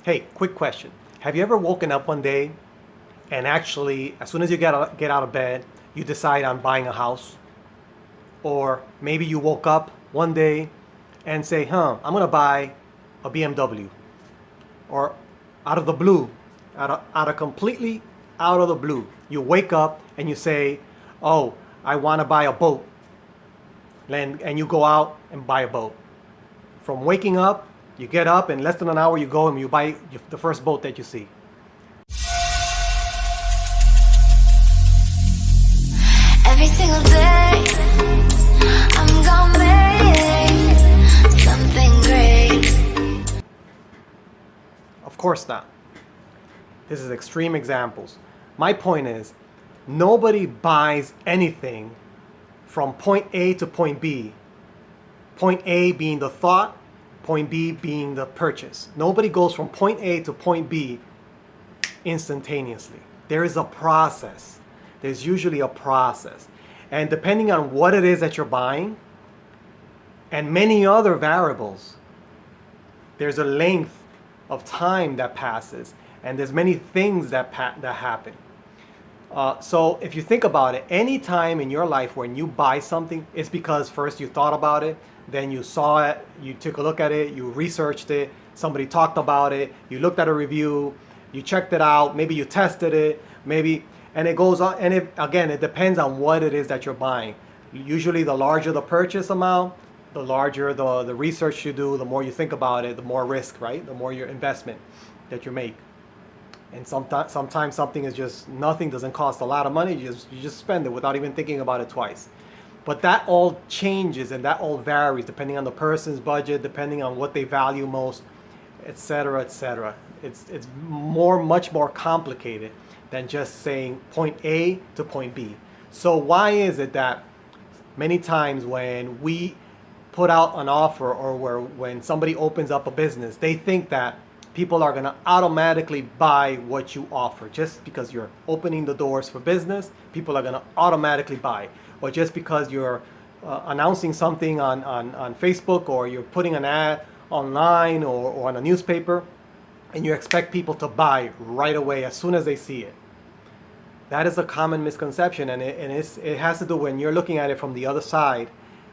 Hey, quick question. Have you ever woken up one day and actually, as soon as you get out of bed, you decide on buying a house? Or maybe you woke up one day and say, I'm gonna buy a BMW. Or out of the blue, out of completely out of the blue, you wake up and you say, oh, I wanna buy a boat. And you go out and buy a boat. From waking up, you get up, in less than an hour you go and you buy the first boat that you see. Every single day, I'm gonna make something great. Of course not. This is extreme examples. My point is, nobody buys anything from point A to point B. Point A being the thought, point B being the purchase. Nobody goes from point A to point B instantaneously. There is a process. There's usually a process. And depending on what it is that you're buying and many other variables, there's a length of time that passes and there's many things that happen. So if you think about it, any time in your life when you buy something, it's because first you thought about it, then you saw it, you took a look at it, you researched it, somebody talked about it, you looked at a review, you checked it out, maybe you tested it, and it goes on, and it depends on what it is that you're buying. Usually the larger the purchase amount, the larger the research you do, the more you think about it, the more risk, right? The more your investment that you make. And sometimes something is just nothing, doesn't cost a lot of money, you just spend it without even thinking about it twice. But that all changes and that all varies depending on the person's budget, depending on what they value most, etc., etc. It's much more complicated than just saying point A to point B. So why is it that many times when we put out an offer or when somebody opens up a business, they think that people are going to automatically buy what you offer? Just because you're opening the doors for business, people are going to automatically buy. Or just because you're announcing something on Facebook, or you're putting an ad online or on a newspaper, and you expect people to buy right away as soon as they see it. That is a common misconception, and it has to do when you're looking at it from the other side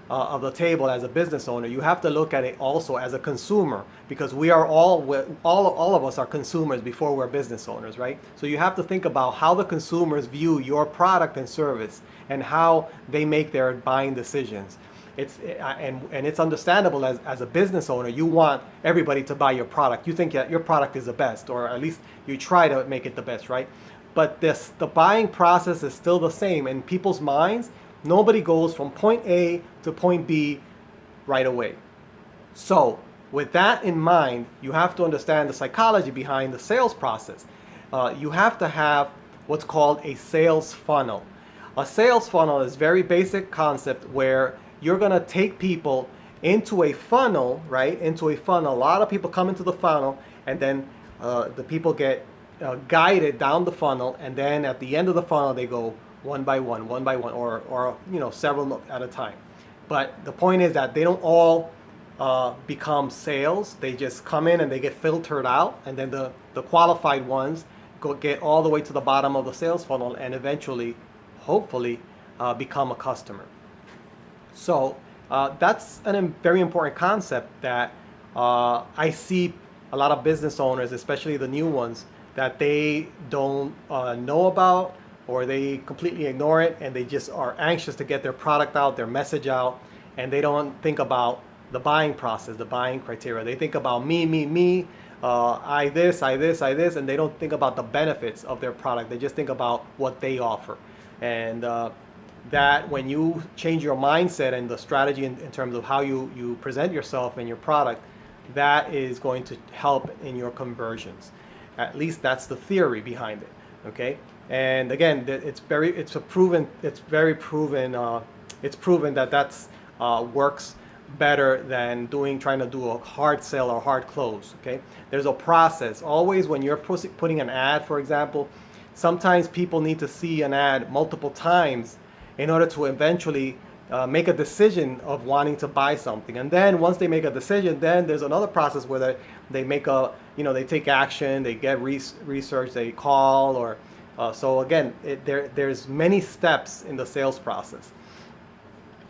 of the table as a business owner. You have to look at it also as a consumer, because we are all of us are consumers before we're business owners, right? So you have to think about how the consumers view your product and service and how they make their buying decisions. And it's understandable as a business owner, you want everybody to buy your product. You think that your product is the best, or at least you try to make it the best, right? But the buying process is still the same. In people's minds, nobody goes from point A to point B right away. So with that in mind, you have to understand the psychology behind the sales process. You have to have what's called a sales funnel. A sales funnel is a very basic concept where you're going to take people into a funnel, right? Into a funnel. A lot of people come into the funnel, and then the people get guided down the funnel, and then at the end of the funnel they go one by one, or several at a time. But the point is that they don't all become sales. They just come in and they get filtered out, and then the qualified ones get all the way to the bottom of the sales funnel and eventually, hopefully, become a customer. So that's a very important concept that I see a lot of business owners, especially the new ones, that they don't know about, or they completely ignore it, and they just are anxious to get their product out, their message out, and they don't think about the buying process, the buying criteria. They think about me, I this, and they don't think about the benefits of their product. They just think about what they offer. And that when you change your mindset and the strategy in terms of how you present yourself and your product, that is going to help in your conversions. At least that's the theory behind it. Okay. And again, it's proven that that's works better than trying to do a hard sell or hard close. Okay, there's a process. Always when you're putting an ad, for example, sometimes people need to see an ad multiple times in order to eventually make a decision of wanting to buy something. And then once they make a decision, then there's another process where they make a, they take action, they get research, they call, or so again, there's many steps in the sales process.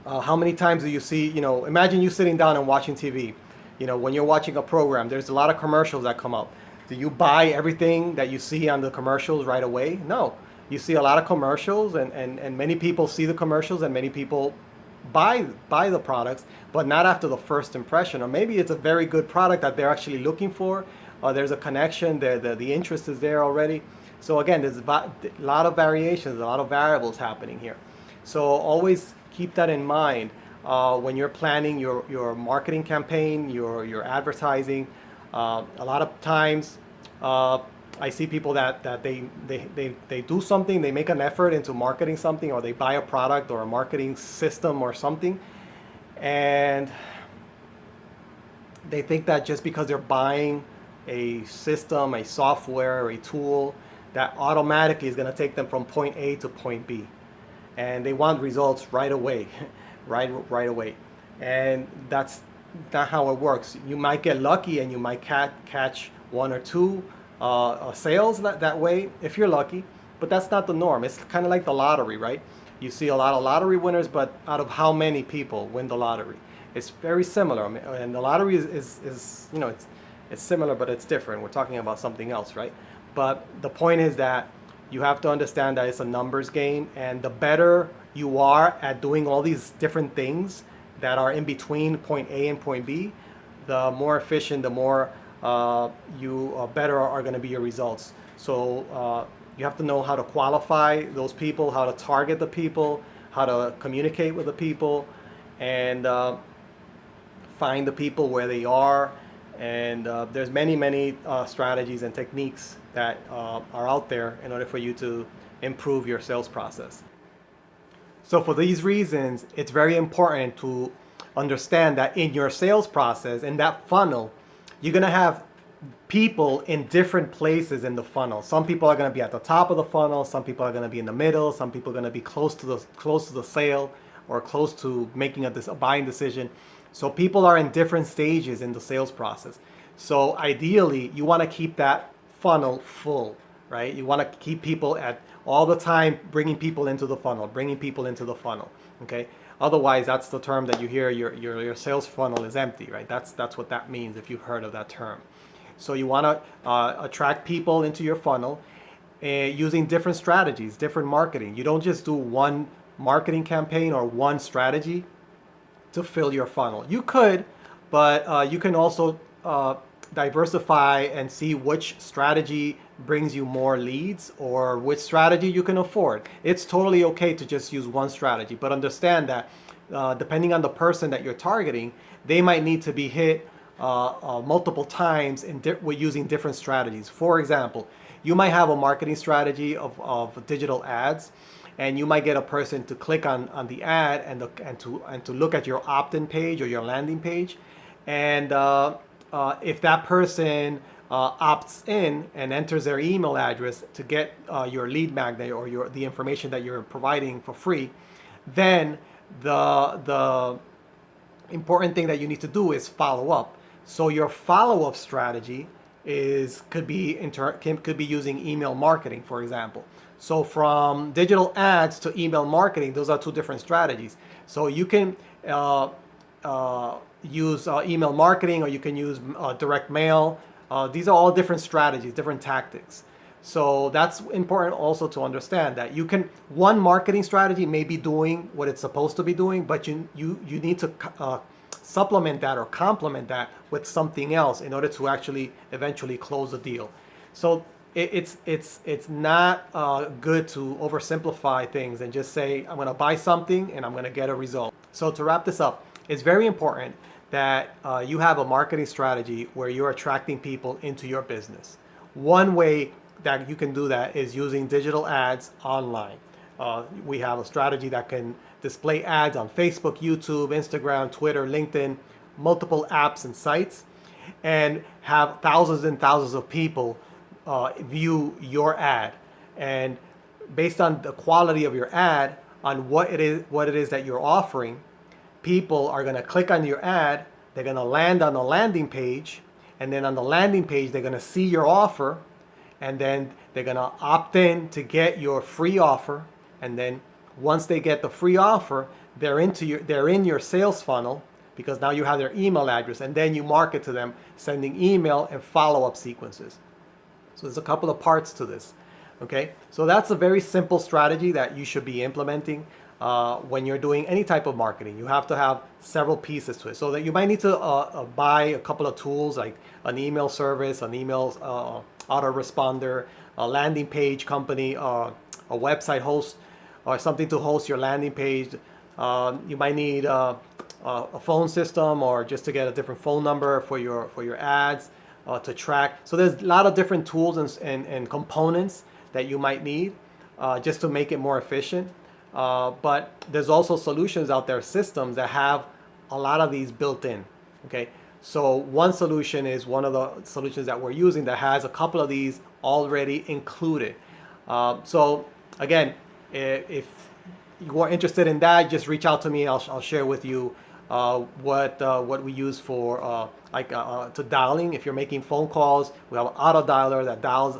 How many times do you see, imagine you sitting down and watching TV. When you're watching a program, there's a lot of commercials that come up. Do you buy everything that you see on the commercials right away? No. You see a lot of commercials, and many people see the commercials, and many people buy the products, but not after the first impression. Or maybe it's a very good product that they're actually looking for. There's a connection, the interest is there already. So again, there's a lot of variations, a lot of variables happening here. So always keep that in mind when you're planning your marketing campaign, your advertising. A lot of times I see people that they do something, they make an effort into marketing something, or they buy a product or a marketing system or something, and they think that just because they're buying a system, a software, or a tool, that automatically is going to take them from point A to point B, and they want results right away, right away, and that's not how it works. You might get lucky and you might catch one or two sales that way if you're lucky, but that's not the norm. It's kind of like the lottery, right? You see a lot of lottery winners, but out of how many people win the lottery? It's very similar. And the lottery is it's similar, but it's different. We're talking about something else, right? But the point is that you have to understand that it's a numbers game, and the better you are at doing all these different things that are in between point A and point B, the more efficient, the more better are going to be your results. So you have to know how to qualify those people, how to target the people, how to communicate with the people, and find the people where they are. And there's many strategies and techniques that are out there in order for you to improve your sales process. So for these reasons, it's very important to understand that in your sales process, in that funnel, you're going to have people in different places in the funnel. Some people are going to be at the top of the funnel, some people are going to be in the middle, some people are going to be close to the sale, or close to making a buying decision. So people are in different stages in the sales process. So ideally, you want to keep that funnel full, right? You want to keep people at all the time, bringing people into the funnel, okay? Otherwise, that's the term that you hear, your sales funnel is empty, right? That's what that means if you've heard of that term. So you want to attract people into your funnel using different strategies, different marketing. You don't just do one marketing campaign or one strategy to fill your funnel. You could, but you can also diversify and see which strategy brings you more leads, or which strategy you can afford. It's totally okay to just use one strategy, but understand that depending on the person that you're targeting, they might need to be hit multiple times using different strategies. For example, you might have a marketing strategy of digital ads, and you might get a person to click on the ad and to look at your opt-in page or your landing page, and if that person opts in and enters their email address to get your lead magnet or the information that you're providing for free, then the important thing that you need to do is follow up. So your follow-up strategy could be using email marketing, for example. So from digital ads to email marketing, those are two different strategies. So you can use email marketing, or you can use direct mail. These are all different strategies, different tactics. So that's important also to understand that one marketing strategy may be doing what it's supposed to be doing, but you need to supplement that or complement that with something else in order to actually eventually close the deal. So it's not good to oversimplify things and just say, I'm going to buy something and I'm going to get a result. So to wrap this up, it's very important that you have a marketing strategy where you're attracting people into your business. One way that you can do that is using digital ads online. We have a strategy that can display ads on Facebook, YouTube, Instagram, Twitter, LinkedIn, multiple apps and sites, and have thousands and thousands of people view your ad. And based on the quality of your ad, on what it is that you're offering, people are going to click on your ad, they're going to land on the landing page, and then on the landing page they're going to see your offer, and then they're going to opt in to get your free offer, and then once they get the free offer, they're in your sales funnel, because now you have their email address, and then you market to them, sending email and follow-up sequences. So there's a couple of parts to this. Okay, so that's a very simple strategy that you should be implementing when you're doing any type of marketing. You have to have several pieces to it. So that you might need to buy a couple of tools like an email service, an email autoresponder, a landing page company, a website host, or something to host your landing page. You might need a phone system, or just to get a different phone number for your ads to track. So there's a lot of different tools and components that you might need just to make it more efficient. But there's also solutions out there, systems that have a lot of these built in. Okay, so one solution is one of the solutions that we're using that has a couple of these already included. So again, if you are interested in that, just reach out to me. I'll share with you what we use for to dialing. If you're making phone calls, we have an auto dialer that dials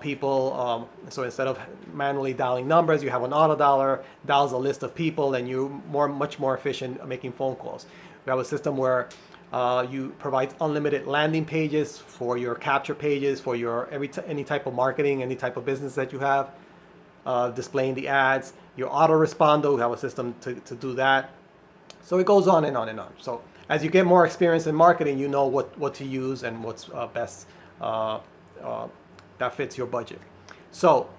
people. So instead of manually dialing numbers, you have an auto dialer, dials a list of people, and you're much more efficient at making phone calls. We have a system where you provide unlimited landing pages for your capture pages for your any type of marketing, any type of business that you have, displaying the ads. Your autoresponder, we have a system to do that. So it goes on and on and on. So as you get more experience in marketing, you know what to use and what's best that fits your budget. So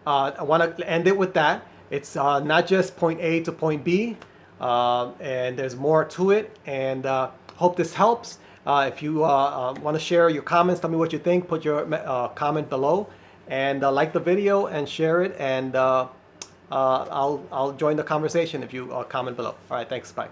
I want to end it with that. It's not just point A to point B, and there's more to it. And hope this helps. If you want to share your comments, tell me what you think. Put your comment below, and like the video and share it. And I'll join the conversation if you comment below. All right, thanks. Bye.